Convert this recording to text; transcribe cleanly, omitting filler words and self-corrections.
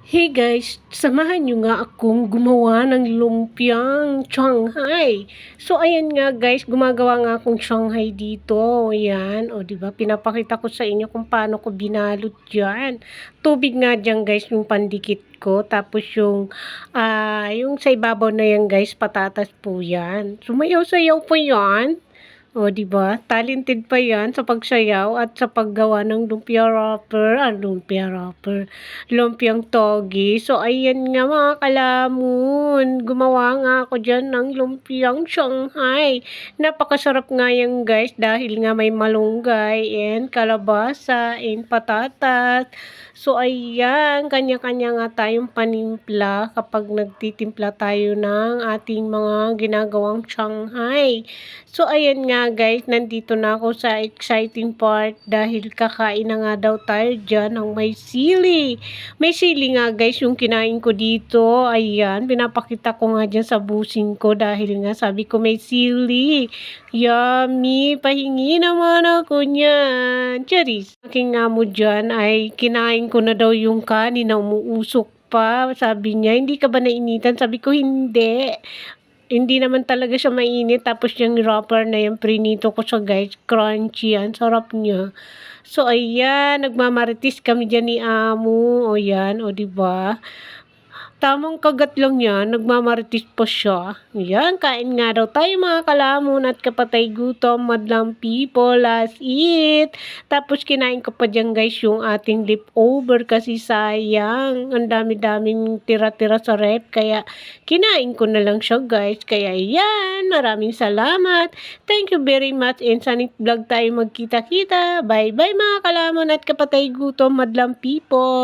Hey guys, samahan nyo nga akong gumawa ng lumpiang Shanghai. So ayan nga guys, gumagawa nga akong Shanghai dito. Ayan, o di ba? Pinapakita ko sa inyo kung paano ko binalot 'yan. Tubig nga diyan guys yung pandikit ko. Tapos yung sa ibabaw na yan guys, patatas po 'yan. Sumayaw-sayaw po 'yan. O, di ba? Talented pa 'yan sa pagsayaw at sa paggawa ng lumpiang togi. So, ayan nga mga kalamun. Gumawa nga ako diyan ng lumpiang Shanghai. Napakasarap nga yan guys dahil nga may malunggay and kalabasa and patatas. So, ayan, kanya-kanya nga tayong panimpla kapag nagtitimpla tayo ng ating mga ginagawang Shanghai. So, ayan nga guys, nandito na ako sa exciting part dahil kakain na nga daw tayo dyan ng may sili. May sili nga guys yung kinain ko dito. Ayan, pinapakita ko nga dyan sa busing ko dahil nga sabi ko may sili. Yummy! Pahingi naman ako niyan. Charis! Aking nga mo dyan ay kinain ko na daw yung kanin na umuusok pa. Sabi niya, hindi ka ba nainitan? Sabi ko, hindi. Hindi naman talaga siya mainit. Tapos yung wrapper na yung prinito ko siya guys. Crunchy yan. Sarap niya. So, ayan. Nagmamaritis kami dyan ni Amo. O yan. O diba? Tamang kagat lang yan, nagmamaritis pa siya. Yan, kain nga daw tayo mga kalamon at kapatay gutom, madlang people, last eat. Tapos kinain ko pa dyan guys yung ating leftover kasi sayang. Ang dami-daming tira-tira sa rep, kaya kinain ko na lang siya guys. Kaya yan, maraming salamat. Thank you very much and sa next vlog tayo magkita-kita. Bye-bye mga kalamon at kapatay gutom, madlang people.